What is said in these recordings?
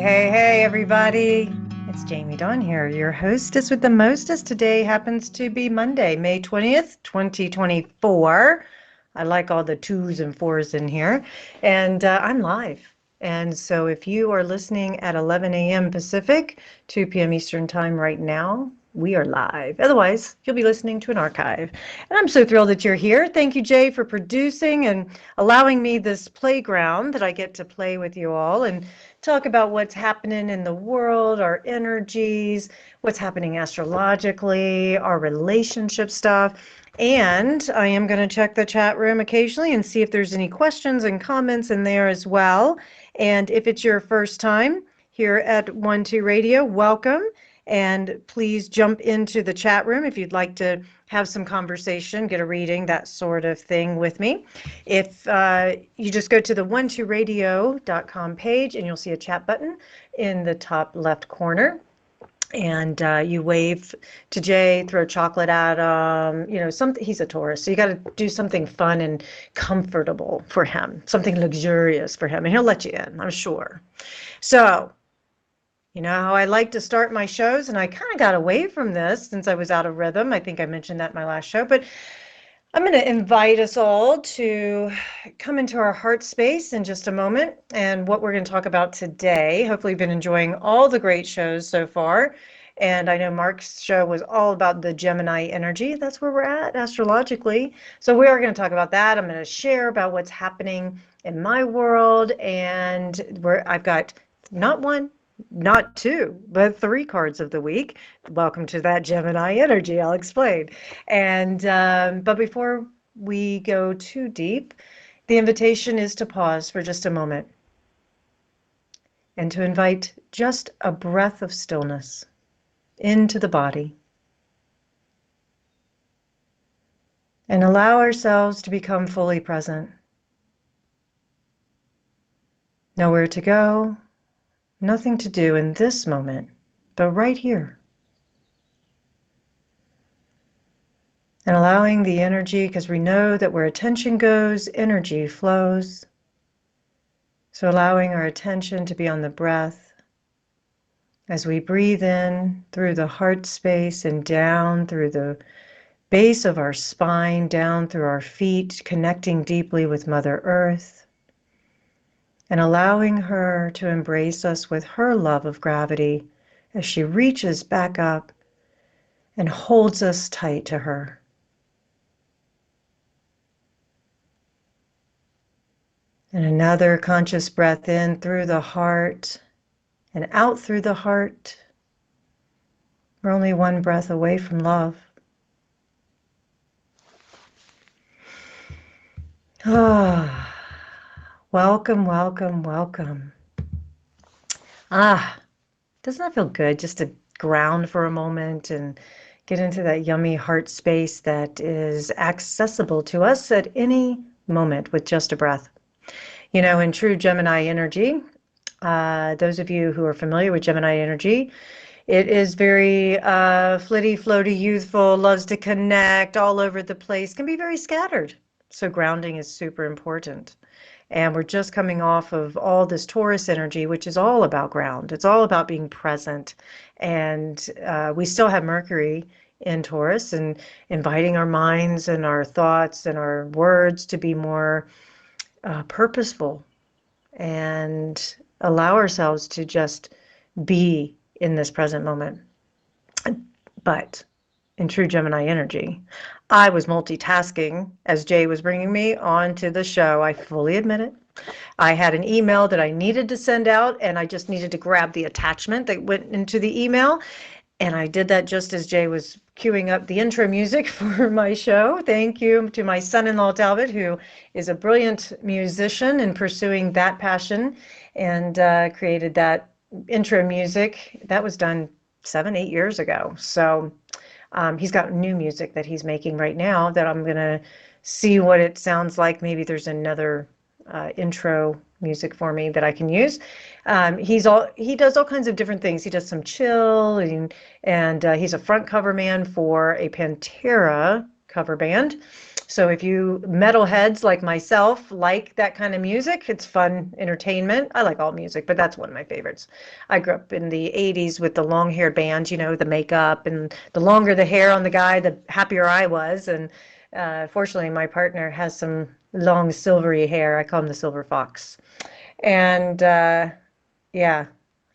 Hey, everybody. It's Jamie Dawn here, your hostess with the mostest. Today happens to be Monday, May 20th, 2024. I like all the twos and fours in here. And I'm live. And so if you are listening at 11 a.m. Pacific, 2 p.m. Eastern Time right now, we are live. Otherwise, you'll be listening to an archive. And I'm so thrilled that you're here. Thank you, Jay, for producing and allowing me this playground that I get to play with you all and talk about what's happening in the world, our energies, what's happening astrologically, our relationship stuff. And I am going to check the chat room occasionally and see if there's any questions and comments in there as well. And if it's your first time here at 1-2 Radio, welcome. And please jump into the chat room if you'd like to have some conversation, get a reading, that sort of thing with me. If you just go to the 12radio.com page and you'll see a chat button in the top left corner. And you wave to Jay, throw chocolate at him, something. He's a Taurus, so you got to do something fun and comfortable for him, something luxurious for him, and he'll let you in, I'm sure. So, you know how I like to start my shows, and I kind of got away from this since I was out of rhythm. I think I mentioned that in my last show, but I'm going to invite us all to come into our heart space in just a moment. And what we're going to talk about today, hopefully you've been enjoying all the great shows so far. And I know Mark's show was all about the Gemini energy. That's where we're at astrologically. So we are going to talk about that. I'm going to share about what's happening in my world. And I've got not one, not two, but three cards of the week. Welcome to that Gemini energy. I'll explain. And but before we go too deep, the invitation is to pause for just a moment and to invite just a breath of stillness into the body and allow ourselves to become fully present. Nowhere to go, nothing to do in this moment, but right here. And allowing the energy, because we know that where attention goes, energy flows. So allowing our attention to be on the breath as we breathe in through the heart space and down through the base of our spine, down through our feet, connecting deeply with Mother Earth, and allowing her to embrace us with her love of gravity as she reaches back up and holds us tight to her. And another conscious breath in through the heart and out through the heart. We're only one breath away from love. Ah, welcome, welcome, welcome. Doesn't that feel good just to ground for a moment and get into that yummy heart space that is accessible to us at any moment with just a breath? You know, in true Gemini energy, those of you who are familiar with Gemini energy, it is very flitty, floaty, youthful, loves to connect, all over the place, can be very scattered. So grounding is super important. And we're just coming off of all this Taurus energy, which is all about ground. It's all about being present. And we still have Mercury in Taurus and inviting our minds and our thoughts and our words to be more purposeful and allow ourselves to just be in this present moment. But in true Gemini energy, I was multitasking as Jay was bringing me onto the show. I fully admit it. I had an email that I needed to send out, and I just needed to grab the attachment that went into the email. And I did that just as Jay was queuing up the intro music for my show. Thank you to my son-in-law, Talbot, who is a brilliant musician and pursuing that passion and created that intro music. That was done 7-8 years ago. So he's got new music that he's making right now that I'm going to see what it sounds like. Maybe there's another intro music for me that I can use. He does all kinds of different things. He does some chill and he's a front cover man for a Pantera cover band. So if you metalheads like myself like that kind of music, it's fun entertainment. I like all music, but that's one of my favorites. I grew up in the 80s with the long-haired bands, the makeup, and the longer the hair on the guy, the happier I was. And fortunately, my partner has some long silvery hair. I call him the silver fox. And yeah,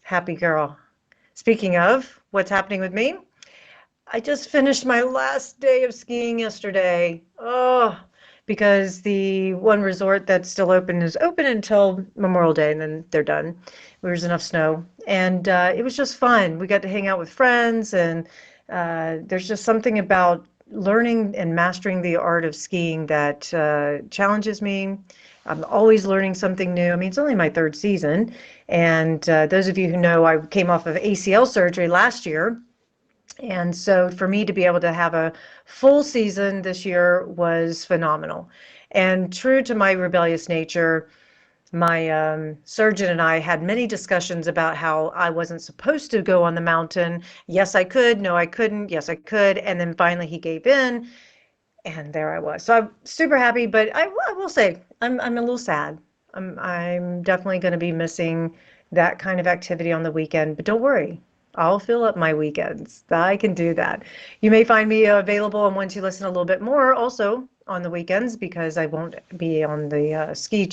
happy girl. Speaking of what's happening with me, I just finished my last day of skiing yesterday. Oh, because the one resort that's still open is open until Memorial Day, and then they're done. There's enough snow, and it was just fun. We got to hang out with friends, and there's just something about learning and mastering the art of skiing that challenges me. I'm always learning something new. I mean, it's only my third season, and those of you who know, I came off of ACL surgery last year. And so for me to be able to have a full season this year was phenomenal. And true to my rebellious nature, my surgeon and I had many discussions about how I wasn't supposed to go on the mountain. Yes, I could. No, I couldn't. Yes, I could. And then finally he gave in, and there I was. So I'm super happy, but I will say I'm a little sad. I'm definitely going to be missing that kind of activity on the weekend, but don't worry. I'll fill up my weekends. I can do that. You may find me available and want to listen a little bit more also on the weekends because I won't be on the ski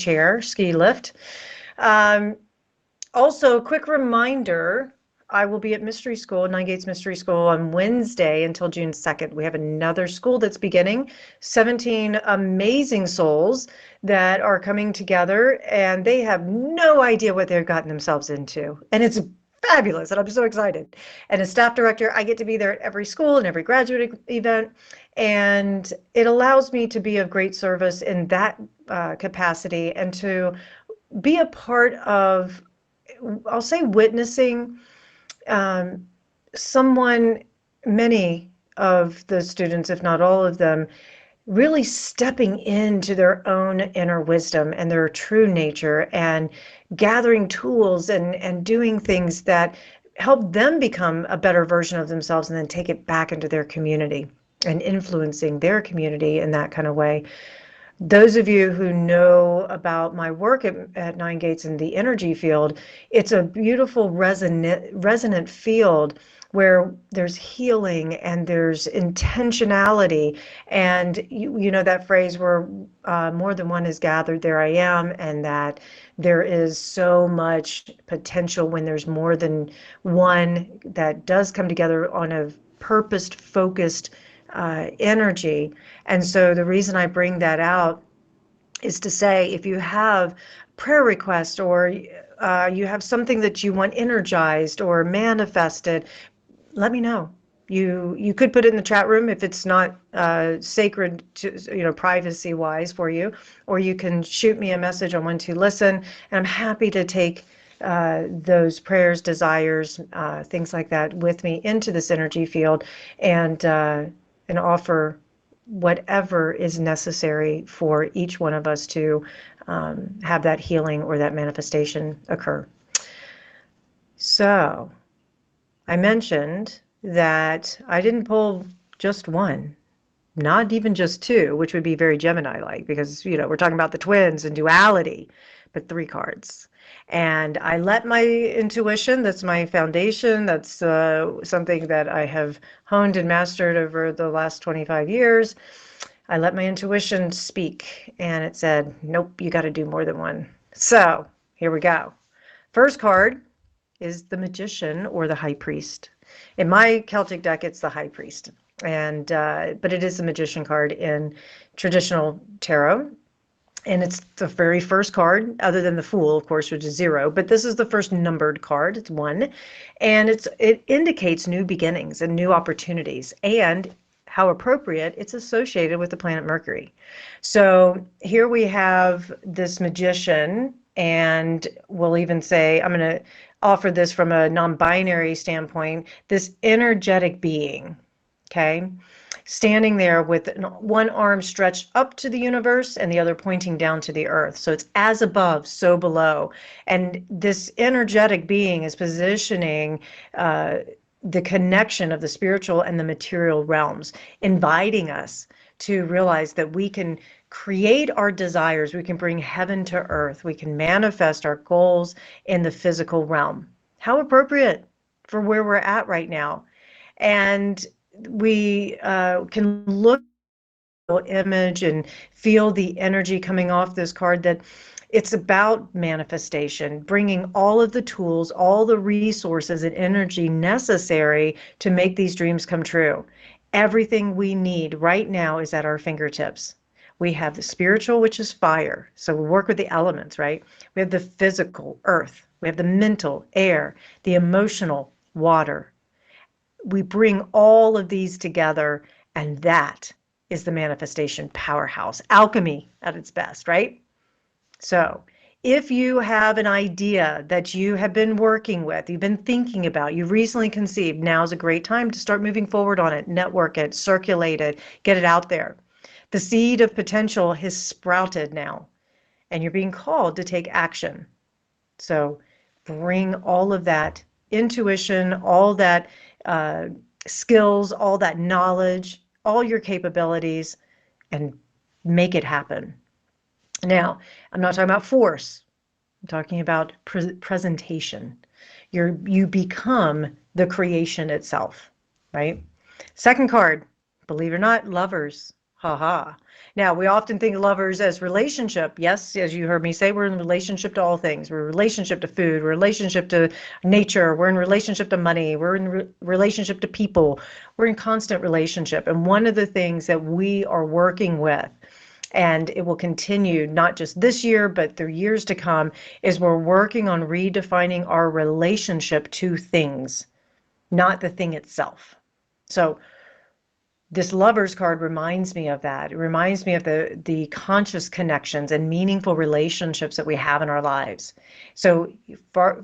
lift. Um, Also, quick reminder, I will be at Mystery School, Nine Gates Mystery School, on Wednesday until June 2nd. We have another school that's beginning, 17 amazing souls that are coming together, and they have no idea what they've gotten themselves into. And it's fabulous, and I'm so excited. And as staff director, I get to be there at every school and every graduate event, and it allows me to be of great service in that capacity and to be a part of, I'll say, witnessing someone, many of the students, if not all of them, really stepping into their own inner wisdom and their true nature and gathering tools and doing things that help them become a better version of themselves and then take it back into their community and influencing their community in that kind of way. Those of you who know about my work at Nine Gates in the energy field, it's a beautiful resonant field where there's healing and there's intentionality. And you know that phrase where more than one is gathered, there I am, and that there is so much potential when there's more than one that does come together on a purposed, focused energy. And so the reason I bring that out is to say, if you have prayer requests or you have something that you want energized or manifested, let me know. You could put it in the chat room if it's not sacred to, privacy wise for you, or you can shoot me a message on One to Listen, and I'm happy to take those prayers, desires, things like that with me into this energy field and offer whatever is necessary for each one of us to have that healing or that manifestation occur. So I mentioned that I didn't pull just one, not even just two, which would be very Gemini-like because, we're talking about the twins and duality, but 3 cards. And I let my intuition, that's my foundation, that's something that I have honed and mastered over the last 25 years. I let my intuition speak, and it said, nope, you got to do more than one. So here we go. First card is the Magician or the High Priest. In my Celtic deck, it's the High Priest, and but it is the Magician card in traditional tarot. And it's the very first card, other than the Fool, of course, which is 0. But this is the first numbered card. It's 1. And it indicates new beginnings and new opportunities. And how appropriate, it's associated with the planet Mercury. So here we have this magician, and we'll even say, I'm going to offer this from a non-binary standpoint, this energetic being, okay? Standing there with one arm stretched up to the universe and the other pointing down to the earth. So it's as above, so below. And this energetic being is positioning the connection of the spiritual and the material realms, inviting us to realize that we can create our desires, we can bring heaven to earth, we can manifest our goals in the physical realm. How appropriate for where we're at right now. And we can look at the image and feel the energy coming off this card, that it's about manifestation, bringing all of the tools, all the resources and energy necessary to make these dreams come true. Everything we need right now is at our fingertips. We have the spiritual, which is fire. So we work with the elements, right? We have the physical, earth. We have the mental, air, the emotional, water. We bring all of these together, and that is the manifestation powerhouse. Alchemy at its best, right? So if you have an idea that you have been working with, you've been thinking about, you've recently conceived, now's a great time to start moving forward on it, network it, circulate it, get it out there. The seed of potential has sprouted now, and you're being called to take action. So bring all of that intuition, all that skills, all that knowledge, all your capabilities, and make it happen. Now, I'm not talking about force. I'm talking about presentation. You become the creation itself, right? Second card, believe it or not, lovers. Haha. Now, we often think lovers as relationship. Yes, as you heard me say, we're in relationship to all things. We're in relationship to food. We're in relationship to nature. We're in relationship to money. We're in relationship to people. We're in constant relationship. And one of the things that we are working with, and it will continue not just this year, but through years to come, is we're working on redefining our relationship to things, not the thing itself. So this lovers card reminds me of that. It reminds me of the conscious connections and meaningful relationships that we have in our lives. So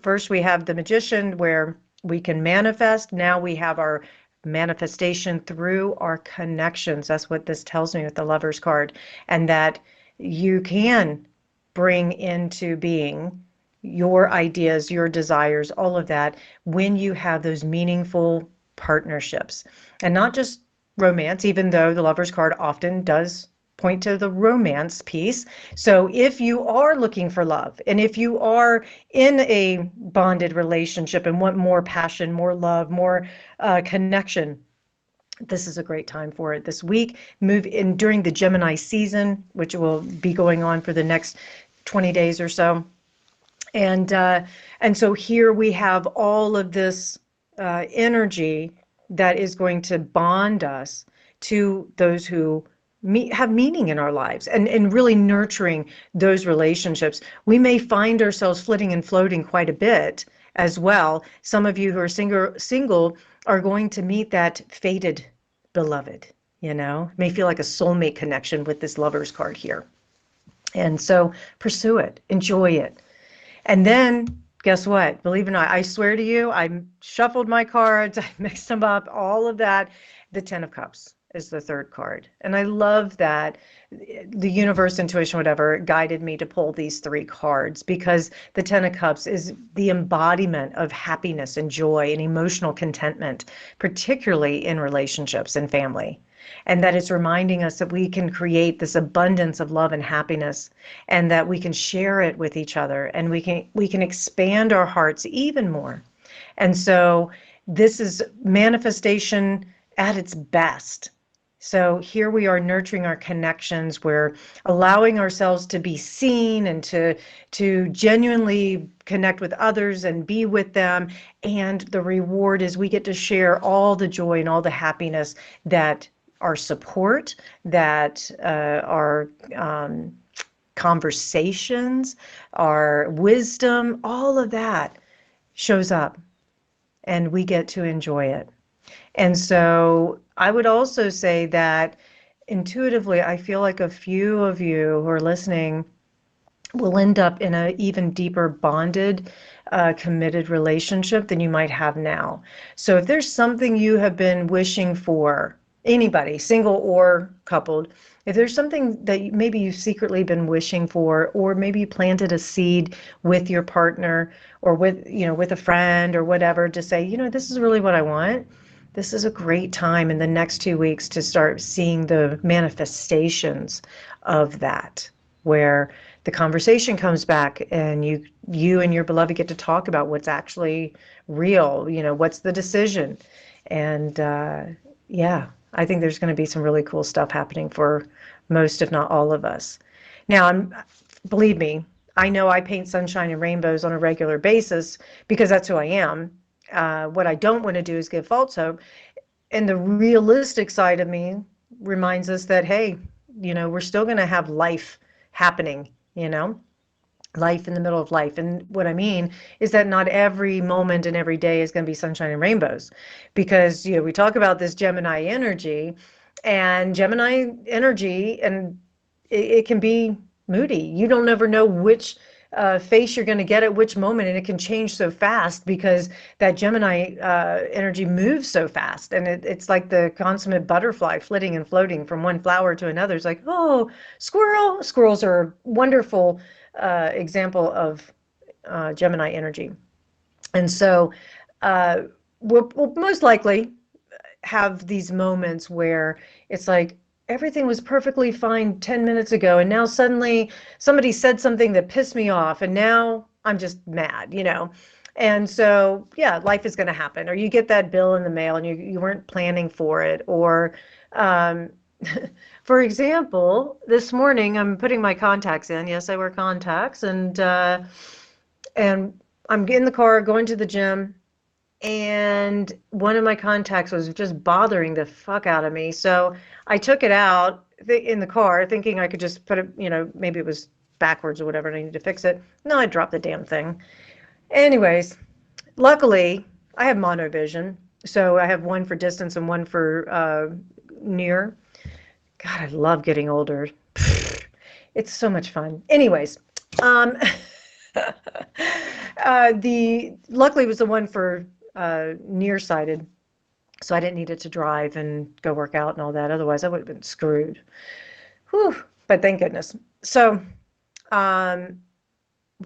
first we have the magician, where we can manifest. Now we have our manifestation through our connections. That's what this tells me with the lovers card. And that you can bring into being your ideas, your desires, all of that, when you have those meaningful partnerships. And not just romance, even though the lovers card often does point to the romance piece. So if you are looking for love, and if you are in a bonded relationship and want more passion, more love, more connection, this is a great time for it. This week, move in during the Gemini season, which will be going on for the next 20 days or so. And so here we have all of this energy that is going to bond us to those who have meaning in our lives, and really nurturing those relationships. We may find ourselves flitting and floating quite a bit as well. Some of you who are single are going to meet that fated beloved, may feel like a soulmate connection with this lover's card here. And so pursue it, enjoy it. And then guess what? Believe it or not, I swear to you, I shuffled my cards, I mixed them up, all of that. The Ten of Cups is the third card. And I love that the universe, intuition, whatever, guided me to pull these three cards, because the Ten of Cups is the embodiment of happiness and joy and emotional contentment, particularly in relationships and family. And that it's reminding us that we can create this abundance of love and happiness, and that we can share it with each other, and we can expand our hearts even more. And so this is manifestation at its best. So here we are nurturing our connections. We're allowing ourselves to be seen and to genuinely connect with others and be with them. And the reward is we get to share all the joy and all the happiness that our support, that our conversations, our wisdom, all of that shows up, and we get to enjoy it. And so I would also say that intuitively, I feel like a few of you who are listening will end up in an even deeper bonded, committed relationship than you might have now. So if there's something you have been wishing for, anybody, single or coupled, if there's something that maybe you've secretly been wishing for, or maybe you planted a seed with your partner, or with a friend or whatever, to say, this is really what I want, this is a great time in the next 2 weeks to start seeing the manifestations of that, where the conversation comes back and you and your beloved get to talk about what's actually real, what's the decision. And yeah, I think there's going to be some really cool stuff happening for most, if not all of us. Now, believe me, I know I paint sunshine and rainbows on a regular basis because that's who I am. What I don't want to do is give false hope. And the realistic side of me reminds us that, hey, we're still going to have life happening, life in the middle of life. And what I mean is that not every moment and every day is going to be sunshine and rainbows, because, we talk about this Gemini energy, and it can be moody. You don't ever know which face you're going to get at which moment, and it can change so fast because that Gemini energy moves so fast, and it's like the consummate butterfly flitting and floating from one flower to another. It's like, oh, squirrel. Squirrels are a wonderful example of Gemini energy. And so we'll most likely have these moments where it's like everything was perfectly fine 10 minutes ago, and now suddenly somebody said something that pissed me off, and now I'm just mad, And so, yeah, life is going to happen. Or you get that bill in the mail and you weren't planning for it. Or, um, for example, this morning I'm putting my contacts in. Yes, I wear contacts, and I'm in the car going to the gym, and one of my contacts was just bothering the fuck out of me. So I took it out in the car thinking I could just put it, maybe it was backwards or whatever and I need to fix it. No, I dropped the damn thing. Anyways, luckily I have monovision. So I have one for distance and one for near. God, I love getting older. It's so much fun. Anyways, the luckily it was the one for nearsighted, so I didn't need it to drive and go work out and all that. Otherwise, I would have been screwed. Whew. But thank goodness. So, why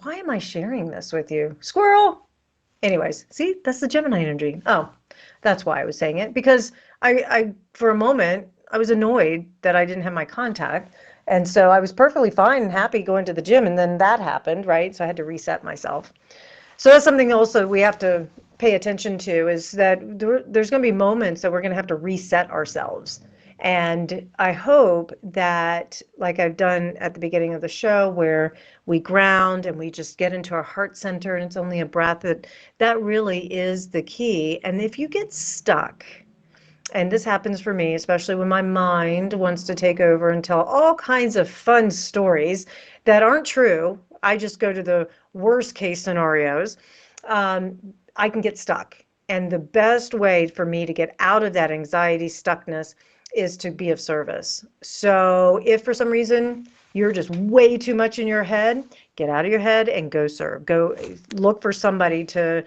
am I sharing this with you? Squirrel! Anyways, see, that's the Gemini energy. Oh, that's why I was saying it, because I for a moment, I was annoyed that I didn't have my contact. And so I was perfectly fine and happy going to the gym, and then that happened, right? So I had to reset myself. So that's something also we have to pay attention to, is that there's going to be moments that we're going to have to reset ourselves. And I hope that, like I've done at the beginning of the show, where we ground and we just get into our heart center, and it's only a breath, that really is the key. And if you get stuck, and this happens for me, especially when my mind wants to take over and tell all kinds of fun stories that aren't true, I just go to the worst case scenarios, I can get stuck. And the best way for me to get out of that anxiety stuckness is to be of service. So if for some reason you're just way too much in your head, get out of your head and go serve. Go look for somebody to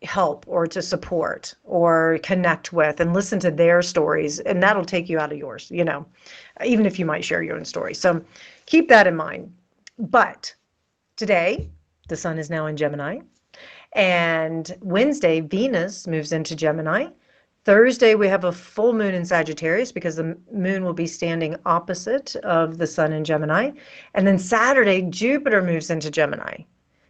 help or to support or connect with and listen to their stories, and that'll take you out of yours, even if you might share your own story. So keep that in mind. But today, the sun is now in Gemini, and Wednesday, Venus moves into Gemini. Thursday, we have a full moon in Sagittarius because the moon will be standing opposite of the sun in Gemini. And then Saturday, Jupiter moves into Gemini.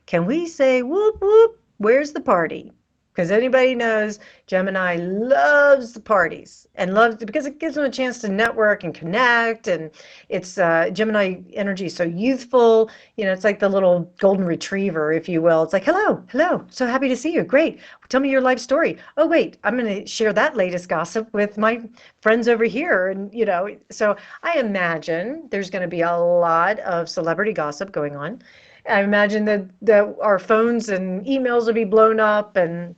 Can we say, whoop, whoop, where's the party? Because anybody knows Gemini loves the parties and loves because it gives them a chance to network and connect. And it's Gemini energy is so youthful. It's like the little golden retriever, if you will. It's like, hello, hello. So happy to see you. Great. Tell me your life story. Oh, wait, I'm going to share that latest gossip with my friends over here. And, so I imagine there's going to be a lot of celebrity gossip going on. I imagine that our phones and emails will be blown up and,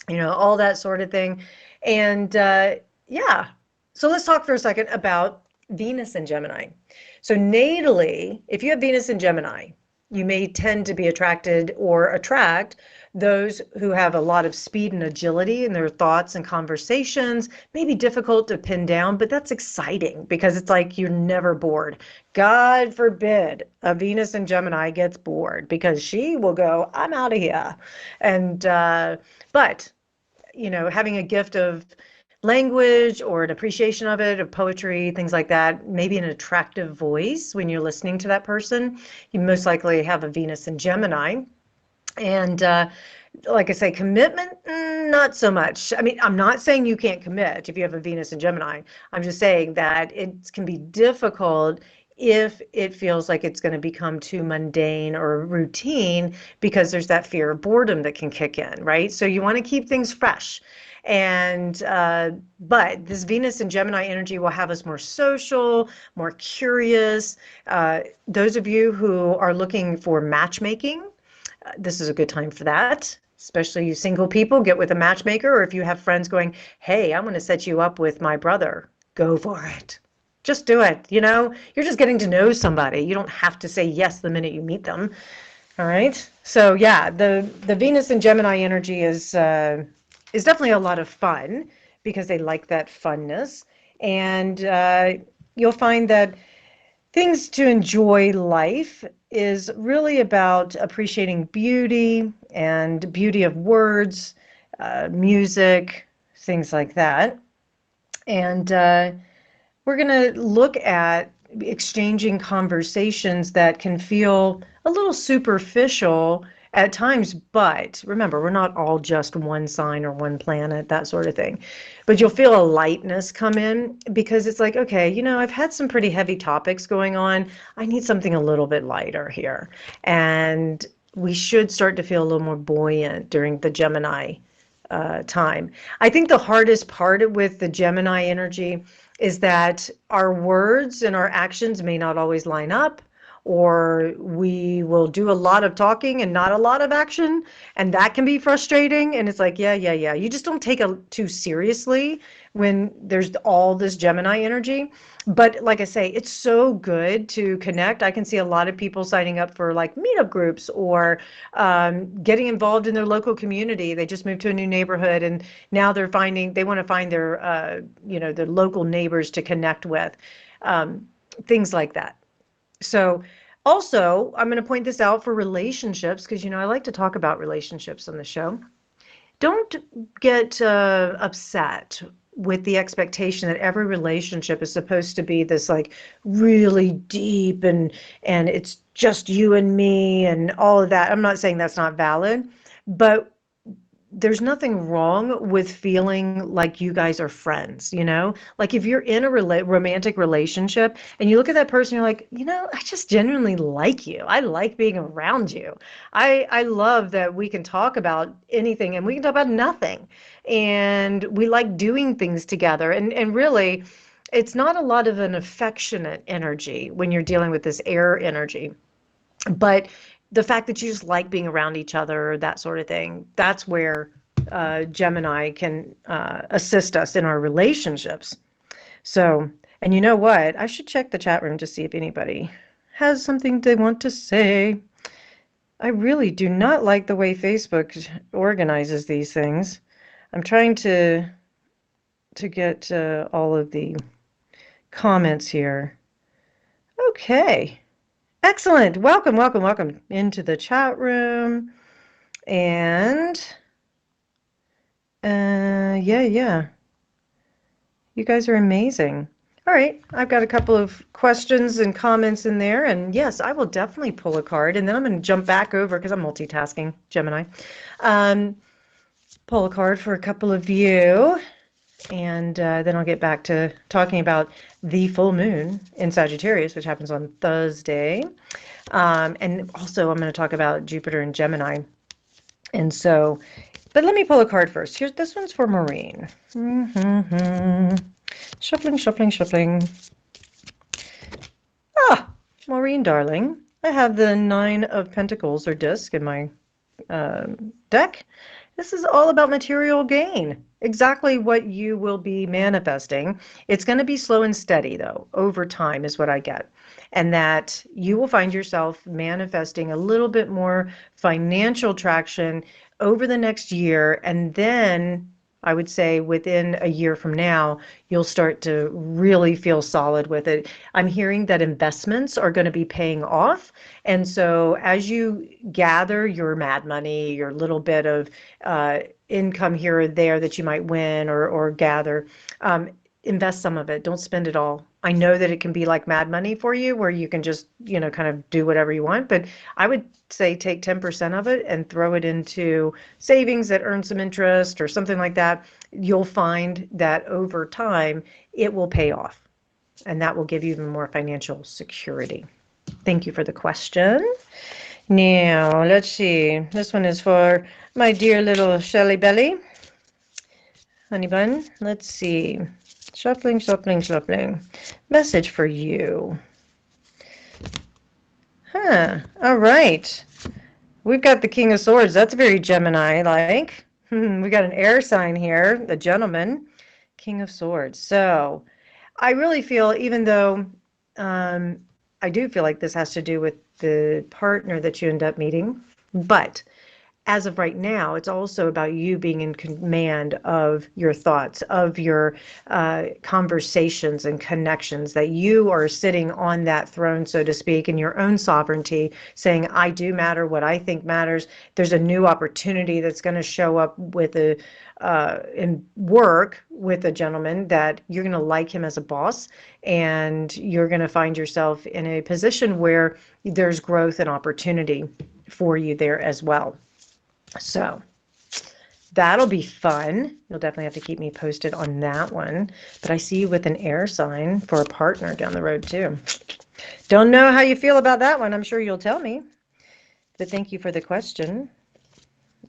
all that sort of thing. And yeah, so let's talk for a second about Venus in Gemini. So natally, if you have Venus in Gemini, you may tend to be attracted or attract those who have a lot of speed and agility in their thoughts and conversations. May be difficult to pin down, but that's exciting because it's like you're never bored. God forbid a Venus in Gemini gets bored, because she will go, I'm out of here. And but having a gift of language or an appreciation of it, of poetry, things like that, maybe an attractive voice when you're listening to that person. You most likely have a Venus in Gemini. And like I say, commitment, not so much. I mean, I'm not saying you can't commit if you have a Venus in Gemini. I'm just saying that it can be difficult if it feels like it's going to become too mundane or routine, because there's that fear of boredom that can kick in, right? So you want to keep things fresh. And but this Venus and Gemini energy will have us more social, more curious. Those of you who are looking for matchmaking, this is a good time for that. Especially you single people, get with a matchmaker. Or if you have friends going, hey, I'm going to set you up with my brother, go for it. Just do it. You know, you're just getting to know somebody. You don't have to say yes the minute you meet them. All right. So yeah, the Venus and Gemini energy is definitely a lot of fun, because they like that funness. And you'll find that things to enjoy life is really about appreciating beauty and beauty of words, music, things like that. And we're going to look at exchanging conversations that can feel a little superficial at times, but remember, we're not all just one sign or one planet, that sort of thing. But you'll feel a lightness come in, because it's like, okay, you know, I've had some pretty heavy topics going on. I need something a little bit lighter here. And we should start to feel a little more buoyant during the Gemini time. I think the hardest part with the Gemini energy is that our words and our actions may not always line up, or we will do a lot of talking and not a lot of action, and that can be frustrating. And it's like, yeah, you just don't take it too seriously when there's all this Gemini energy. But like I say, it's so good to connect. I can see a lot of people signing up for like meetup groups, or getting involved in their local community. They just moved to a new neighborhood, and now they want to find their their local neighbors to connect with, things like that. So also, I'm going to point this out for relationships, because, I like to talk about relationships on the show. Don't get upset with the expectation that every relationship is supposed to be this like really deep, and it's just you and me and all of that. I'm not saying that's not valid, but there's nothing wrong with feeling like you guys are friends, Like if you're in a romantic relationship and you look at that person, you're like, I just genuinely like you. I like being around you. I love that we can talk about anything and we can talk about nothing. And we like doing things together. And really, it's not a lot of an affectionate energy when you're dealing with this air energy. But the fact that you just like being around each other, that sort of thing, that's where Gemini can assist us in our relationships. So, and you know what? I should check the chat room to see if anybody has something they want to say. I really do not like the way Facebook organizes these things. I'm trying to get all of the comments here. Okay. Excellent. Welcome into the chat room. And yeah. You guys are amazing. All right, I've got a couple of questions and comments in there. And yes, I will definitely pull a card. And then I'm going to jump back over, because I'm multitasking, Gemini. Pull a card for a couple of you. And then I'll get back to talking about the full moon in Sagittarius, which happens on Thursday. And also I'm going to talk about Jupiter and Gemini. And so, but let me pull a card first. This one's for Maureen. Shuffling. Ah, Maureen, darling. I have the 9 of Pentacles, or disc, in my deck. This is all about material gain. Exactly what you will be manifesting. It's going to be slow and steady, though, over time is what I get. And that you will find yourself manifesting a little bit more financial traction over the next year. And then I would say within a year from now, you'll start to really feel solid with it. I'm hearing that investments are going to be paying off. And so as you gather your mad money, your little bit of income here or there that you might win or gather, invest some of it. Don't spend it all. I know that it can be like mad money for you where you can just, kind of do whatever you want, but I would say take 10% of it and throw it into savings that earn some interest or something like that. You'll find that over time it will pay off, and that will give you even more financial security. Thank you for the question. Now, let's see. This one is for my dear little Shelly Belly. Honey bun, let's see. Shuffling, shuffling, shuffling. Message for you. All right. We've got the King of Swords. That's very Gemini-like. We got an air sign here, a gentleman. King of Swords. So I really feel, even though I do feel like this has to do with the partner that you end up meeting, but as of right now, it's also about you being in command of your thoughts, of your conversations and connections, that you are sitting on that throne, so to speak, in your own sovereignty, saying, I do matter, what I think matters. There's a new opportunity that's going to show up with in work with a gentleman that you're going to like him as a boss, and you're going to find yourself in a position where there's growth and opportunity for you there as well. So that'll be fun. You'll definitely have to keep me posted on that one. But I see you with an air sign for a partner down the road too. Don't know how you feel about that one. I'm sure you'll tell me. But thank you for the question.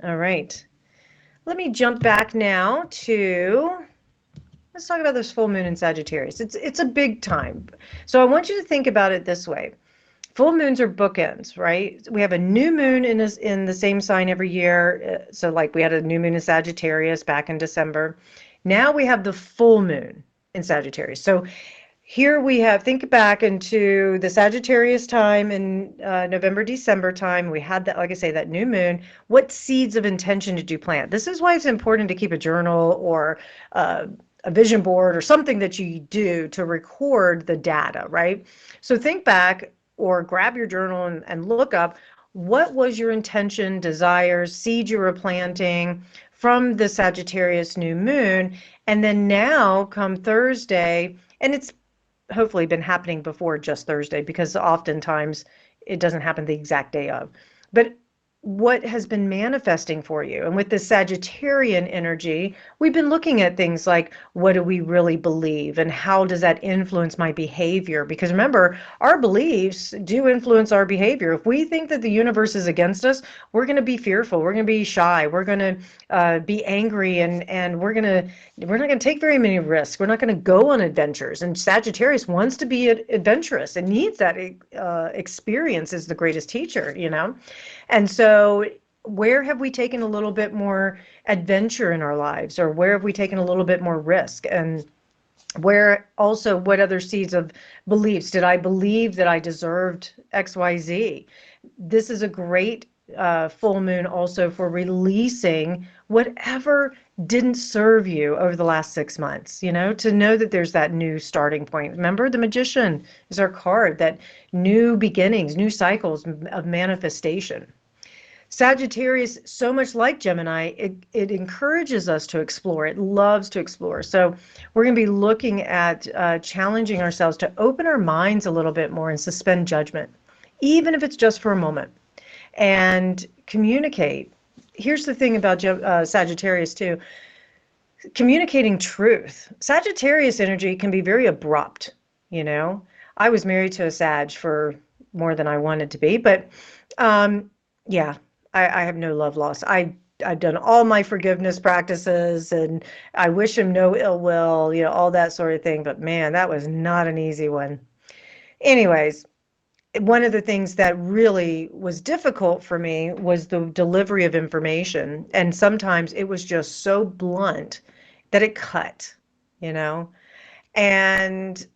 All right. Let me jump back now to, let's talk about this full moon in Sagittarius. It's a big time. So I want you to think about it this way. Full moons are bookends, right? We have a new moon in the same sign every year. So like we had a new moon in Sagittarius back in December. Now we have the full moon in Sagittarius. So here we have, think back into the Sagittarius time in November, December time. We had that, like I say, that new moon. What seeds of intention did you plant? This is why it's important to keep a journal or a vision board or something that you do to record the data, right? So think back, or grab your journal and look up what was your intention, desires, seed you were planting from the Sagittarius new moon. And then now come Thursday, and it's hopefully been happening before just Thursday, because oftentimes it doesn't happen the exact day of. But what has been manifesting for you? And with the Sagittarian energy, we've been looking at things like, what do we really believe and how does that influence my behavior? Because remember, our beliefs do influence our behavior. If we think that the universe is against us, we're going to be fearful, we're going to be shy, we're going to be angry, and we're not going to take very many risks. We're not going to go on adventures. And Sagittarius wants to be adventurous and needs that experience as the greatest teacher, And so where have we taken a little bit more adventure in our lives, or where have we taken a little bit more risk? And where also, what other seeds of beliefs did I believe that I deserved XYZ? This is a great full moon also for releasing whatever didn't serve you over the last 6 months, to know that there's that new starting point. Remember, the Magician is our card, that new beginnings, new cycles of manifestation. Sagittarius, so much like Gemini, it encourages us to explore. It loves to explore. So we're going to be looking at challenging ourselves to open our minds a little bit more and suspend judgment, even if it's just for a moment, and communicate. Here's the thing about Sagittarius too. Communicating truth. Sagittarius energy can be very abrupt, I was married to a Sag for more than I wanted to be, but yeah, I have no love loss. I've done all my forgiveness practices, and I wish him no ill will, all that sort of thing. But man, that was not an easy one. Anyways, one of the things that really was difficult for me was the delivery of information. And sometimes it was just so blunt that it cut, And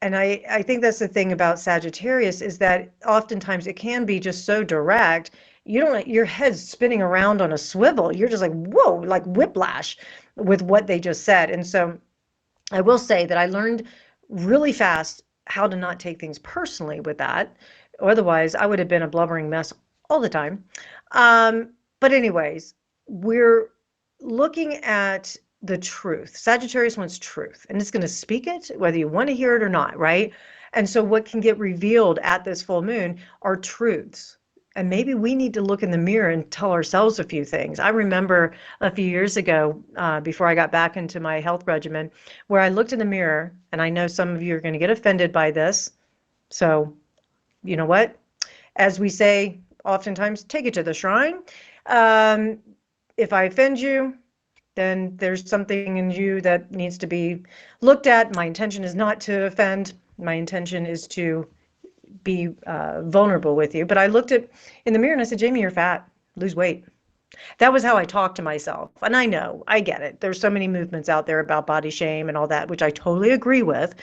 I think that's the thing about Sagittarius, is that oftentimes it can be just so direct. Your head's spinning around on a swivel. You're just like, whoa, like whiplash. with what they just said. And so I will say that I learned really fast how to not take things personally with that. Otherwise, I would have been a blubbering mess all the time. But anyways, we're looking at the truth. Sagittarius wants truth, and it's going to speak it whether you want to hear it or not, right? And so what can get revealed at this full moon are truths. And maybe we need to look in the mirror and tell ourselves a few things. I remember a few years ago, before I got back into my health regimen, where I looked in the mirror, and I know some of you are going to get offended by this. So, you know what? As we say, oftentimes, take it to the shrine. Um, if I offend you, then there's something in you that needs to be looked at. My intention is not to offend. My intention is to be vulnerable with you. But I looked in the mirror and I said, Jamie, you're fat. Lose weight. That was how I talked to myself. And I know, I get it. There's so many movements out there about body shame and all that, which I totally agree with.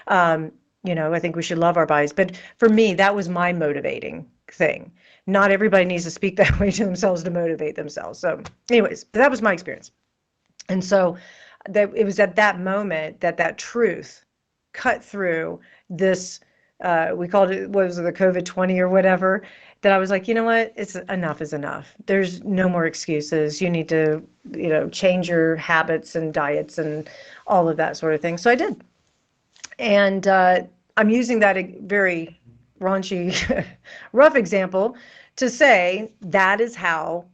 I think we should love our bodies. But for me, that was my motivating thing. Not everybody needs to speak that way to themselves to motivate themselves. So anyways, that was my experience. And so it was at that moment that truth cut through this, we called it, what was it, the COVID-20 or whatever, that I was like, you know what, it's enough is enough. There's no more excuses. You need to, change your habits and diets and all of that sort of thing. So I did. And I'm using that very raunchy, rough example to say that is how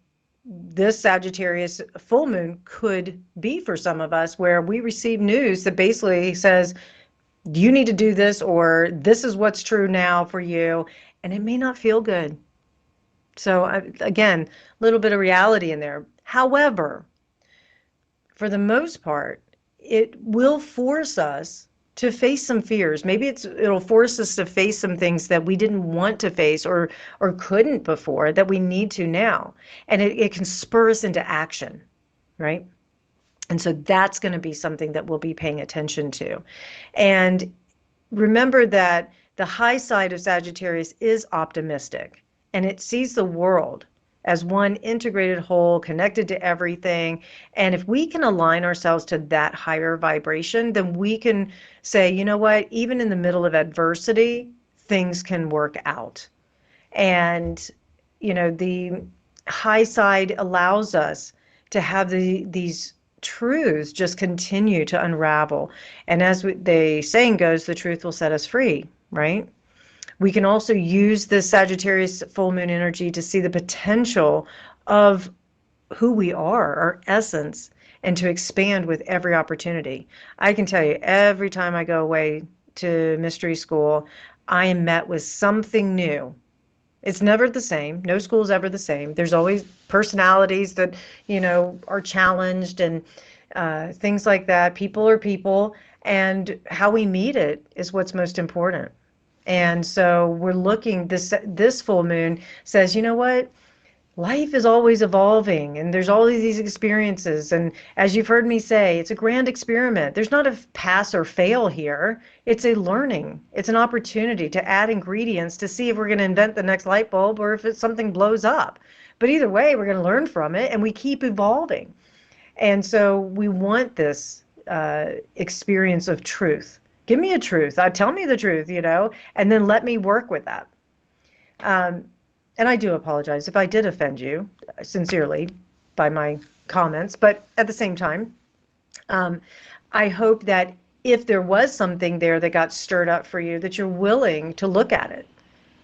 this Sagittarius full moon could be for some of us, where we receive news that basically says, you need to do this, or this is what's true now for you. And it may not feel good. So again, a little bit of reality in there. However, for the most part, it will force us to face some fears. Maybe it'll force us to face some things that we didn't want to face or couldn't before that we need to now. And it can spur us into action, right? And so that's going to be something that we'll be paying attention to. And remember that the high side of Sagittarius is optimistic, and it sees the world as one integrated whole, connected to everything. And if we can align ourselves to that higher vibration, then we can say, you know what, even in the middle of adversity, things can work out. And, the high side allows us to have these truths just continue to unravel. And as the saying goes, the truth will set us free, right? We can also use the Sagittarius full moon energy to see the potential of who we are, our essence, and to expand with every opportunity. I can tell you, every time I go away to mystery school, I am met with something new. It's never the same. No school is ever the same. There's always personalities that, are challenged and things like that. People are people, and how we meet it is what's most important. And so we're looking, this full moon says, you know what? Life is always evolving, and there's all these experiences. And as you've heard me say, it's a grand experiment. There's not a pass or fail here. It's a learning. It's an opportunity to add ingredients to see if we're going to invent the next light bulb or if something blows up. But either way, we're going to learn from it, and we keep evolving. And so we want this experience of truth. Give me a truth. Tell me the truth, and then let me work with that. And I do apologize if I did offend you sincerely by my comments, but at the same time, I hope that if there was something there that got stirred up for you, that you're willing to look at it,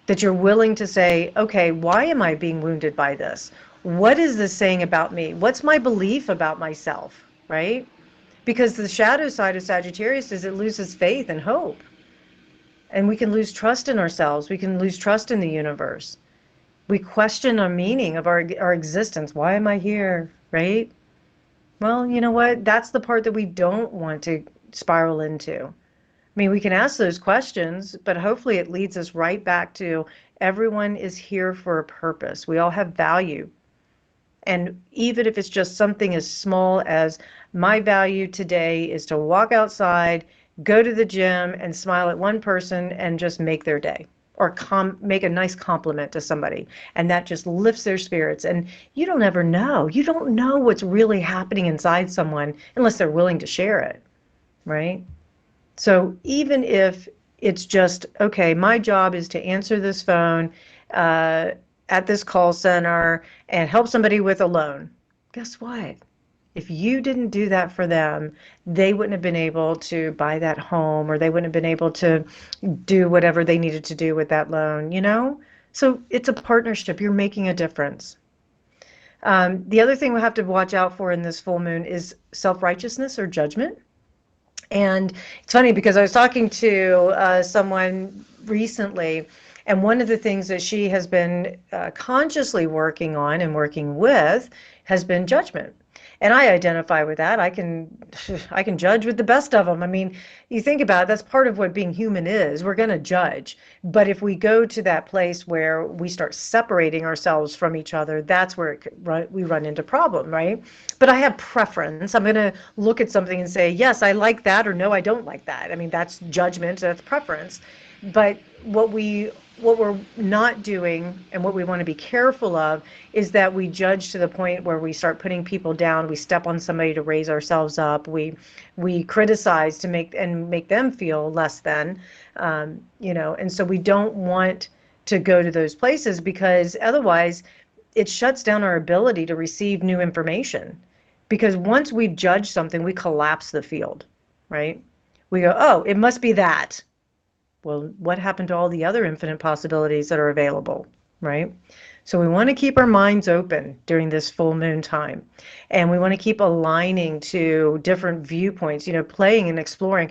that you're willing to say, okay, why am I being wounded by this? What is this saying about me? What's my belief about myself, right? Because the shadow side of Sagittarius is it loses faith and hope. And we can lose trust in ourselves. We can lose trust in the universe. We question our meaning of our existence. Why am I here, right? Well, you know what? That's the part that we don't want to spiral into. I mean, we can ask those questions, but hopefully it leads us right back to everyone is here for a purpose. We all have value. And even if it's just something as small as my value today is to walk outside, go to the gym and smile at one person and just make their day. or make a nice compliment to somebody, and that just lifts their spirits. And you don't ever know. You don't know what's really happening inside someone unless they're willing to share it, right? So even if it's just, okay, my job is to answer this phone at this call center and help somebody with a loan, guess what? If you didn't do that for them, they wouldn't have been able to buy that home, or they wouldn't have been able to do whatever they needed to do with that loan, you know? So it's a partnership. You're making a difference. The other thing we have to watch out for in this full moon is self-righteousness or judgment. And it's funny because I was talking to someone recently, and one of the things that she has been consciously working on and working with has been judgment. And I identify with that. I can judge with the best of them. I mean, you think about it, that's part of what being human is. We're going to judge. But if we go to that place where we start separating ourselves from each other, that's where we run into problem, right? But I have preference. I'm going to look at something and say, yes, I like that, or no, I don't like that. I mean, that's judgment, that's preference. But what we're not doing, and what we want to be careful of, is that we judge to the point where we start putting people down. We step on somebody to raise ourselves up. We criticize to make them feel less than, and so we don't want to go to those places, because otherwise it shuts down our ability to receive new information. Because once we've judged something, we collapse the field, right? We go, oh, it must be that. Well, what happened to all the other infinite possibilities that are available, right? So we want to keep our minds open during this full moon time. And we want to keep aligning to different viewpoints, playing and exploring.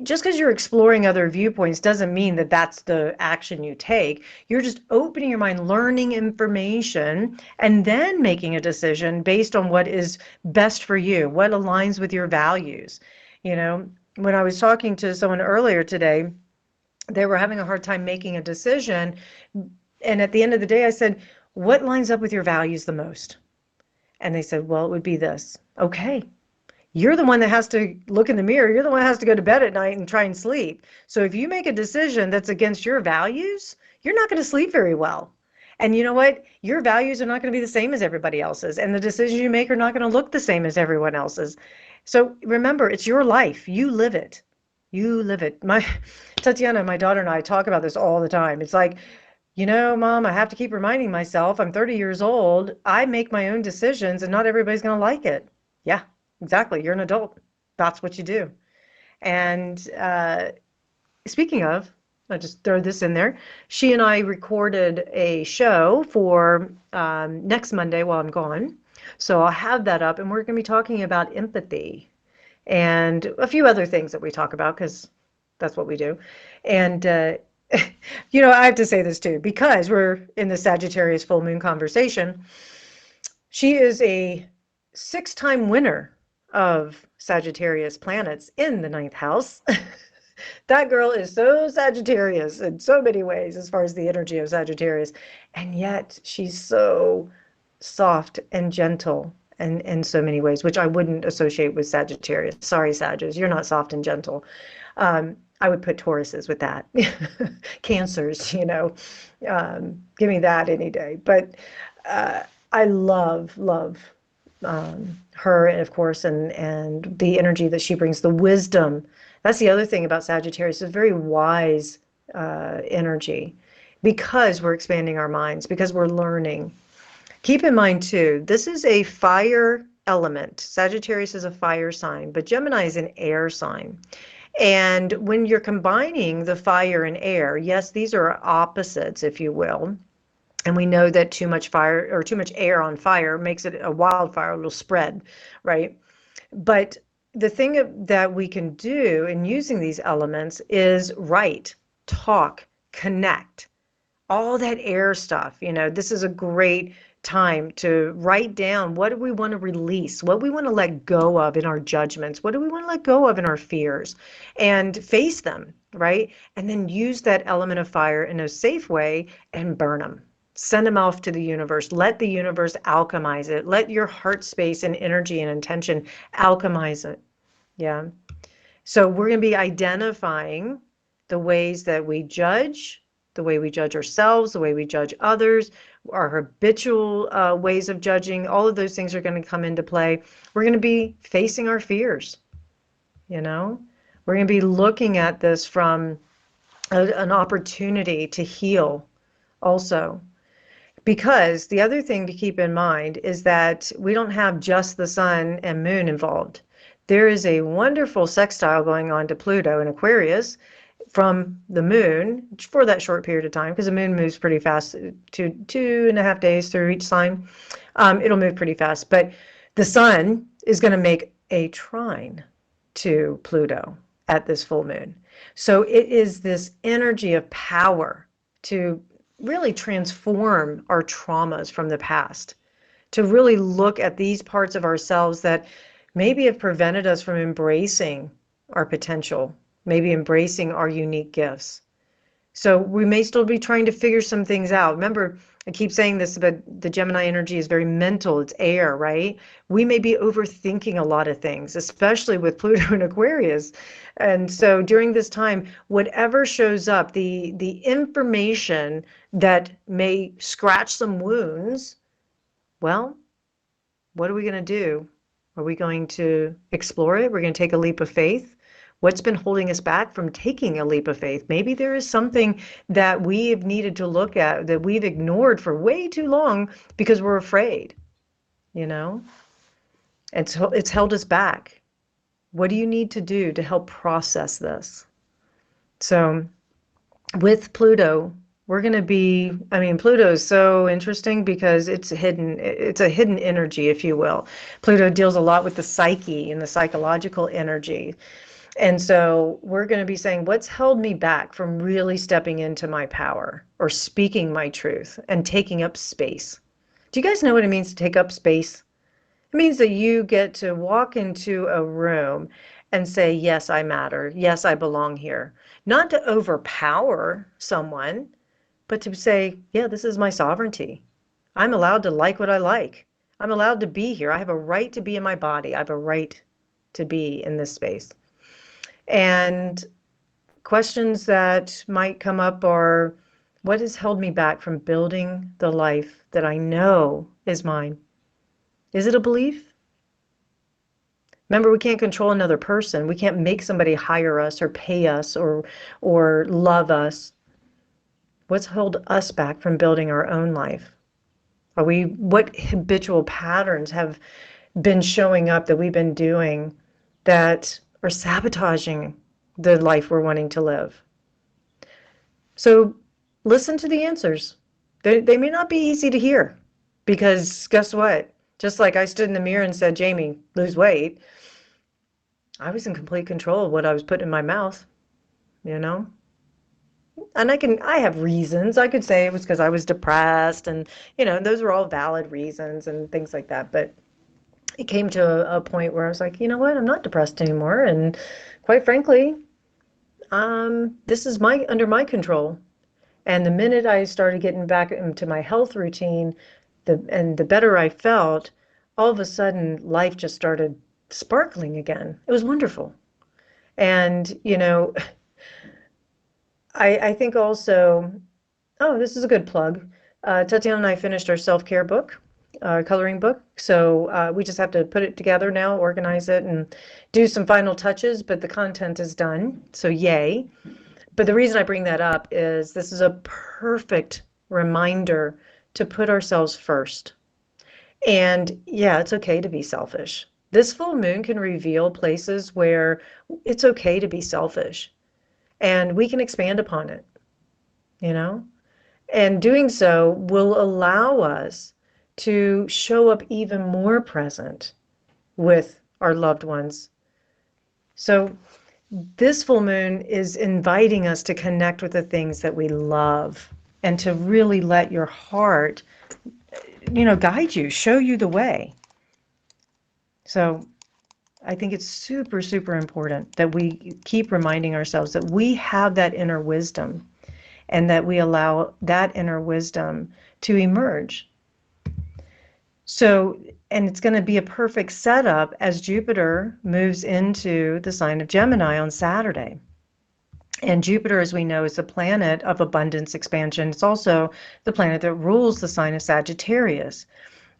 Just because you're exploring other viewpoints doesn't mean that that's the action you take. You're just opening your mind, learning information, and then making a decision based on what is best for you, what aligns with your values. When I was talking to someone earlier today, they were having a hard time making a decision. And at the end of the day, I said, what lines up with your values the most? And they said, well, it would be this. Okay. You're the one that has to look in the mirror. You're the one that has to go to bed at night and try and sleep. So if you make a decision that's against your values, you're not going to sleep very well. And you know what? Your values are not going to be the same as everybody else's. And the decisions you make are not going to look the same as everyone else's. So remember, it's your life. You live it. You live it. Tatiana, my daughter, and I talk about this all the time. It's like, Mom, I have to keep reminding myself, I'm 30 years old. I make my own decisions, and not everybody's going to like it. Yeah, exactly. You're an adult. That's what you do. And speaking of, I'll just throw this in there. She and I recorded a show for next Monday while I'm gone. So I'll have that up, and we're going to be talking about empathy and a few other things that we talk about, because that's what we do. And, I have to say this too, because we're in the Sagittarius full moon conversation. She is a 6-time winner of Sagittarius planets in the 9th house. That girl is so Sagittarius in so many ways as far as the energy of Sagittarius. And yet she's so soft and gentle and in so many ways, which I wouldn't associate with Sagittarius. Sorry, Sagittarius, you're not soft and gentle. I would put Tauruses with that. Cancers, give me that any day. But I love her, and of course, and the energy that she brings, the wisdom. That's the other thing about Sagittarius. It's a very wise energy, because we're expanding our minds, because we're learning. Keep in mind, too, this is a fire element. Sagittarius is a fire sign, but Gemini is an air sign. And when you're combining the fire and air, yes, these are opposites, if you will. And we know that too much fire or too much air on fire makes it a wildfire. It'll spread, right? But the thing that we can do in using these elements is write, talk, connect, all that air stuff. This is a great time to write down, what do we want to release, what we want to let go of in our judgments, what do we want to let go of in our fears, and face them, right? And then use that element of fire in a safe way and burn them. Send them off to the universe. Let the universe alchemize it. Let your heart space and energy and intention alchemize it. Yeah. So we're going to be identifying the ways that we judge, the way we judge ourselves, the way we judge others, our habitual ways of judging, all of those things are going to come into play. We're going to be facing our fears, you know? We're going to be looking at this from an opportunity to heal also. Because the other thing to keep in mind is that we don't have just the sun and moon involved. There is a wonderful sextile going on to Pluto in Aquarius from the moon for that short period of time, because the moon moves pretty fast, 2.5 days through each sign. It'll move pretty fast, but the sun is going to make a trine to Pluto at this full moon. So it is this energy of power to really transform our traumas from the past, to really look at these parts of ourselves that maybe have prevented us from embracing our potential, maybe embracing our unique gifts. So we may still be trying to figure some things out. Remember, I keep saying this, but the Gemini energy is very mental. It's air, right? We may be overthinking a lot of things, especially with Pluto and Aquarius. And so during this time, whatever shows up, the information that may scratch some wounds, well, what are we going to do? Are we going to explore it? We're going to take a leap of faith? What's been holding us back from taking a leap of faith? Maybe there is something that we have needed to look at that we've ignored for way too long because we're afraid, you know? It's held us back. What do you need to do to help process this? So with Pluto, we're going to be, I mean, Pluto is so interesting because it's a hidden energy, if you will. Pluto deals a lot with the psyche and the psychological energy. And so we're going to be saying, what's held me back from really stepping into my power or speaking my truth and taking up space? Do you guys know what it means to take up space? It means that you get to walk into a room and say, yes, I matter. Yes, I belong here. Not to overpower someone, but to say, yeah, this is my sovereignty. I'm allowed to like what I like. I'm allowed to be here. I have a right to be in my body. I have a right to be in this space. And questions that might come up are, what has held me back from building the life that I know is mine? Is it a belief? Remember, we can't control another person. We can't make somebody hire us or pay us or love us. What's held us back from building our own life? What habitual patterns have been showing up that we've been doing that are sabotaging the life we're wanting to live? So listen to the answers. They may not be easy to hear, because guess what? Just like I stood in the mirror and said, Jamie, lose weight, I was in complete control of what I was putting in my mouth, you know? And I have reasons. I could say it was because I was depressed, and, those were all valid reasons and things like that. But it came to a point where I was like, you know what? I'm not depressed anymore. And quite frankly, this is under my control. And the minute I started getting back into my health routine, the better I felt, all of a sudden life just started sparkling again. It was wonderful. And, I think also, oh, this is a good plug. Tatiana and I finished our self-care book, our coloring book. So we just have to put it together now, organize it, and do some final touches, but the content is done. So yay. But the reason I bring that up is this is a perfect reminder to put ourselves first. And yeah, it's okay to be selfish. This full moon can reveal places where it's okay to be selfish, and we can expand upon it, and doing so will allow us to show up even more present with our loved ones. So this full moon is inviting us to connect with the things that we love and to really let your heart, guide you, show you the way. So I think it's super, super important that we keep reminding ourselves that we have that inner wisdom and that we allow that inner wisdom to emerge. So, and it's going to be a perfect setup as Jupiter moves into the sign of Gemini on Saturday. And Jupiter, as we know, is the planet of abundance expansion. It's also the planet that rules the sign of Sagittarius.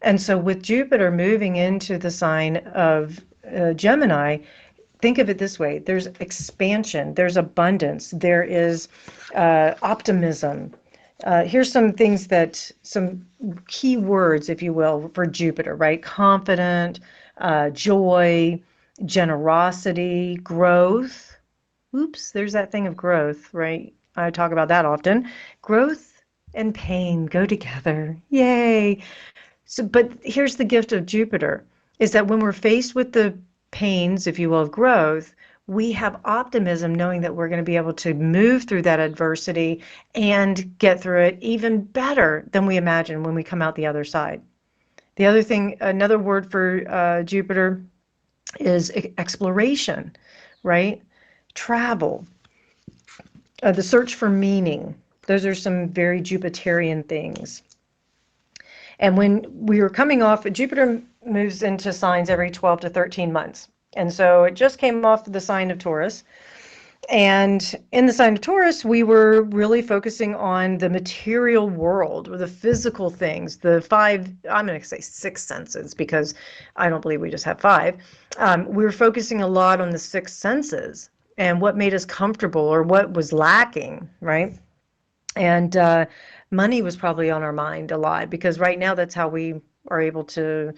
And so with Jupiter moving into the sign of Gemini, think of it this way: there's expansion, there's abundance, there is optimism. Here's some things some key words, if you will, for Jupiter, right? Confident, joy, generosity, growth. Oops, there's that thing of growth, right? I talk about that often. Growth and pain go together. Yay. So, but here's the gift of Jupiter, is that when we're faced with the pains, if you will, of growth, we have optimism knowing that we're going to be able to move through that adversity and get through it even better than we imagine when we come out the other side. The other thing, another word for Jupiter is exploration, right? Travel, the search for meaning. Those are some very Jupiterian things. And when we were coming off, Jupiter moves into signs every 12 to 13 months. And so it just came off the sign of Taurus. And in the sign of Taurus, we were really focusing on the material world, or the physical things, the five, I'm going to say six senses, because I don't believe we just have five. We were focusing a lot on the six senses and what made us comfortable or what was lacking, right? And money was probably on our mind a lot, because right now that's how we are able to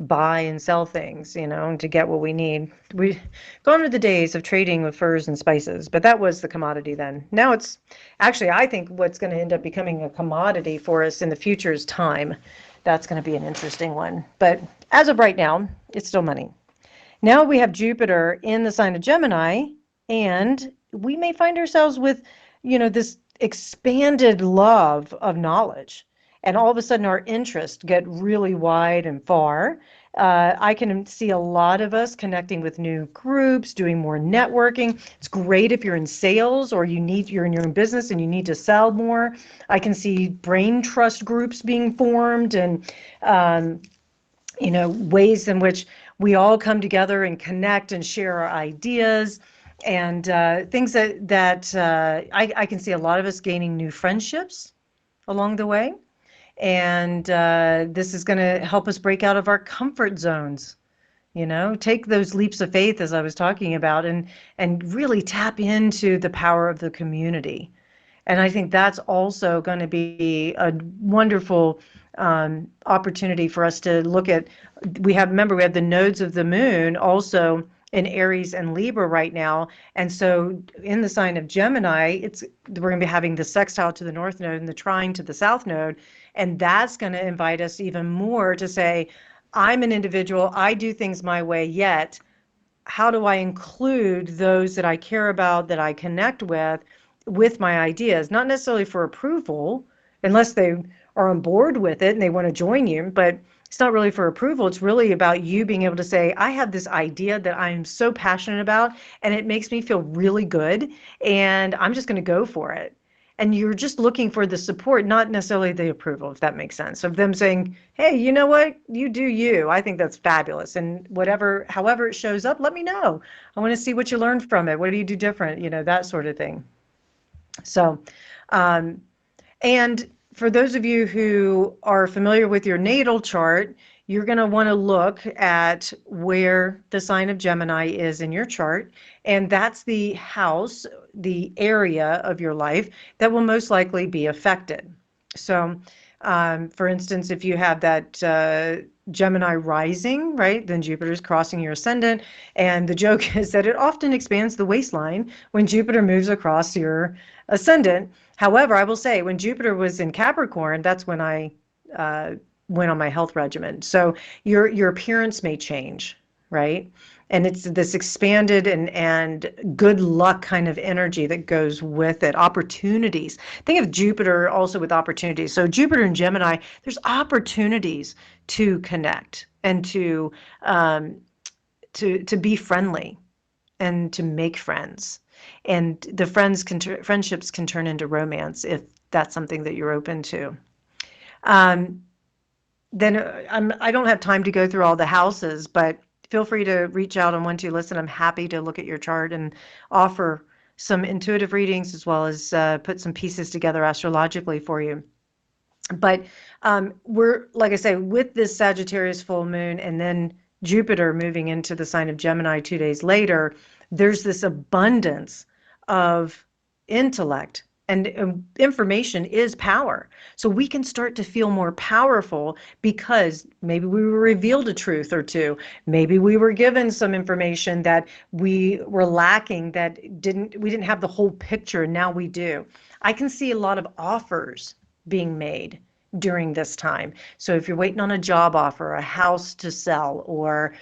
buy and sell things, and to get what we need. We gone are the days of trading with furs and spices, but that was the commodity then. Now it's actually, I think what's going to end up becoming a commodity for us in the future is time. That's going to be an interesting one. But as of right now, it's still money. Now we have Jupiter in the sign of Gemini, and we may find ourselves with, this expanded love of knowledge. And all of a sudden our interests get really wide and far. I can see a lot of us connecting with new groups, doing more networking. It's great if you're in sales or you're in your own business and you need to sell more. I can see brain trust groups being formed, and ways in which we all come together and connect and share our ideas, and things that I can see a lot of us gaining new friendships along the way. And this is going to help us break out of our comfort zones, take those leaps of faith, as I was talking about, and really tap into the power of the community. And I think that's also going to be a wonderful opportunity for us to look at. Remember, we have the nodes of the moon also in Aries and Libra right now. And so in the sign of Gemini, we're going to be having the sextile to the north node and the trine to the south node. And that's going to invite us even more to say, I'm an individual, I do things my way, yet how do I include those that I care about, that I connect with my ideas? Not necessarily for approval, unless they are on board with it and they want to join you, but it's not really for approval. It's really about you being able to say, I have this idea that I'm so passionate about, and it makes me feel really good, and I'm just going to go for it. And you're just looking for the support, not necessarily the approval, if that makes sense. Of them saying, hey, you know what? You do you. I think that's fabulous. And however it shows up, let me know. I want to see what you learned from it. What do you do different? That sort of thing. So, and for those of you who are familiar with your natal chart, you're going to want to look at where the sign of Gemini is in your chart. And that's the house, the area of your life that will most likely be affected. So, for instance, if you have that Gemini rising, right, then Jupiter is crossing your ascendant. And the joke is that it often expands the waistline when Jupiter moves across your ascendant. However, I will say when Jupiter was in Capricorn, that's when I went on my health regimen. So your appearance may change, right? And it's this expanded and good luck kind of energy that goes with it. Opportunities. Think of Jupiter also with opportunities. So Jupiter and Gemini, there's opportunities to connect and to be friendly and to make friends. And the friendships can turn into romance if that's something that you're open to. Then I don't have time to go through all the houses, but feel free to reach out on 1-2 Listen. I'm happy to look at your chart and offer some intuitive readings as well as put some pieces together astrologically for you. But we're, like I say, with this Sagittarius full moon and then Jupiter moving into the sign of Gemini 2 days later, there's this abundance of intellect, and information is power. So we can start to feel more powerful because maybe we were revealed a truth or two. Maybe we were given some information that we were lacking, that we didn't have the whole picture, and now we do. I can see a lot of offers being made during this time. So if you're waiting on a job offer, a house to sell, or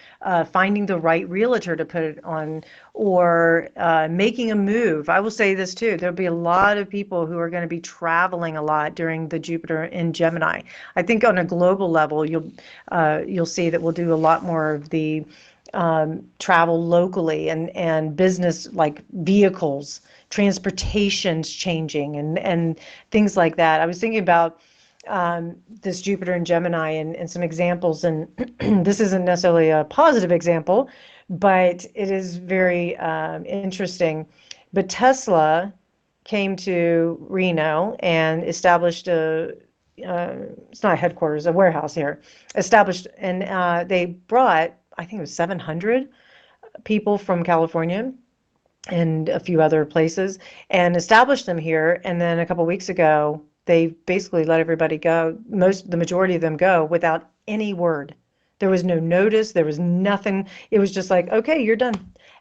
finding the right realtor to put it on, or making a move, I will say this too, there'll be a lot of people who are going to be traveling a lot during the Jupiter in Gemini. I think on a global level, you'll see that we'll do a lot more of the travel locally, and business, like vehicles, transportation's changing, and things like that. I was thinking about this Jupiter and Gemini, and some examples, and this isn't necessarily a positive example, but it is very interesting. But Tesla came to Reno and established it's not a headquarters, a warehouse here, established, and they brought, I think it was 700 people from California and a few other places, and established them here. And then a couple of weeks ago, they basically let everybody go, the majority of them go without any word. There was no notice, there was nothing. It was just like, okay, you're done.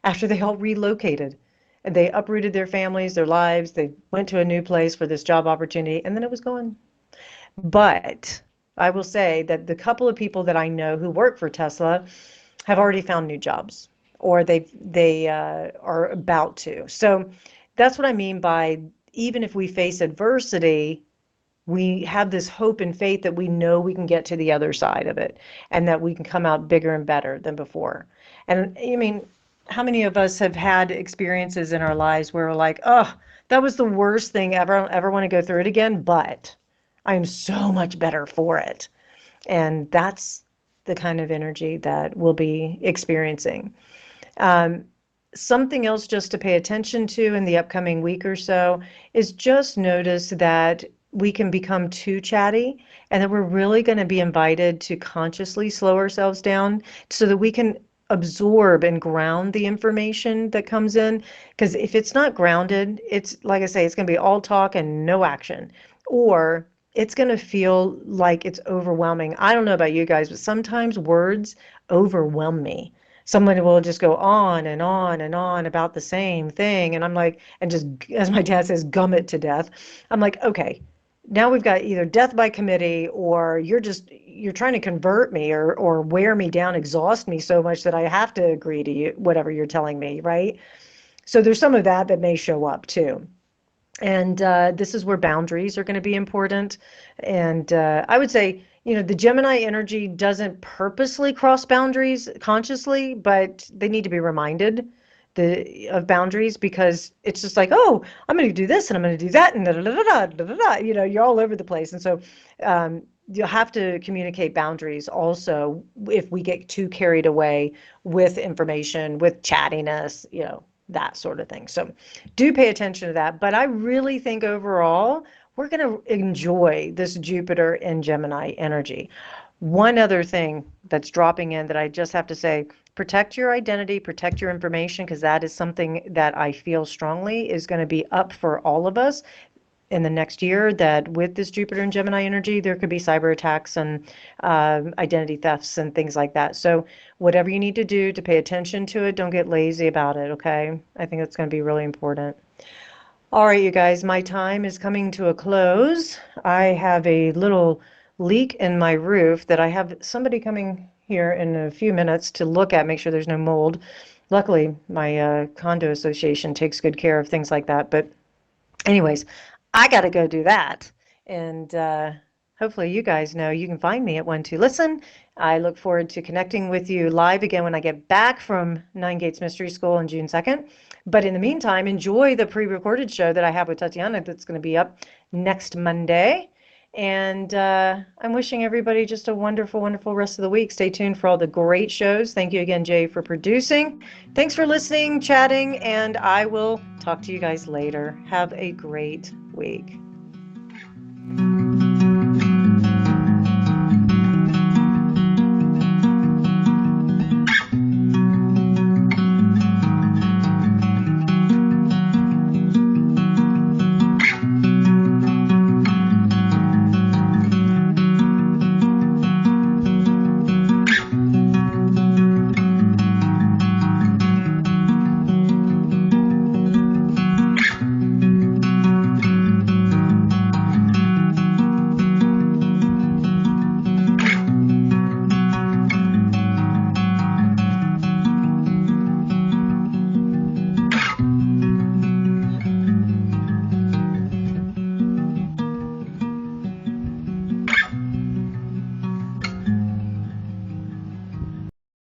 After they all relocated, and they uprooted their families, their lives, they went to a new place for this job opportunity, and then it was gone. But I will say that the couple of people that I know who work for Tesla have already found new jobs, or they are about to. So that's what I mean by, even if we face adversity, we have this hope and faith that we know we can get to the other side of it, and that we can come out bigger and better than before. And I mean, how many of us have had experiences in our lives where we're like, oh, that was the worst thing ever, I don't ever want to go through it again, but I am so much better for it. And that's the kind of energy that we'll be experiencing. Um, Something else just to pay attention to in the upcoming week or so is just notice that we can become too chatty, and that we're really going to be invited to consciously slow ourselves down so that we can absorb and ground the information that comes in. Because if it's not grounded, it's, like I say, it's going to be all talk and no action, or it's going to feel like it's overwhelming. I don't know about you guys, but sometimes words overwhelm me. Somebody will just go on and on and on about the same thing, and I'm like, and just, as my dad says, gum it to death. I'm like, okay, now we've got either death by committee, or you're trying to convert me, or wear me down, exhaust me so much that I have to agree to you, whatever you're telling me, right? So there's some of that may show up too. And this is where boundaries are going to be important. And I would say, the Gemini energy doesn't purposely cross boundaries consciously, but they need to be reminded of boundaries, because it's just like, oh, I'm going to do this and I'm going to do that, and da da da da da da da. You're all over the place. And so you'll have to communicate boundaries also if we get too carried away with information, with chattiness, that sort of thing. So do pay attention to that. But I really think overall, we're going to enjoy this Jupiter and Gemini energy. One other thing that's dropping in that I just have to say, protect your identity, protect your information, because that is something that I feel strongly is going to be up for all of us in the next year, that with this Jupiter and Gemini energy, there could be cyber attacks and identity thefts and things like that. So whatever you need to do to pay attention to it, don't get lazy about it, okay? I think that's going to be really important. All right, you guys, my time is coming to a close. I have a little leak in my roof that I have somebody coming here in a few minutes to look at, make sure there's no mold. Luckily, my condo association takes good care of things like that. But anyways, I got to go do that. And hopefully you guys know you can find me at 12listen. I look forward to connecting with you live again when I get back from Nine Gates Mystery School on June 2nd. But in the meantime, enjoy the pre-recorded show that I have with Tatiana that's going to be up next Monday. And I'm wishing everybody just a wonderful, wonderful rest of the week. Stay tuned for all the great shows. Thank you again, Jay, for producing. Thanks for listening, chatting, and I will talk to you guys later. Have a great week.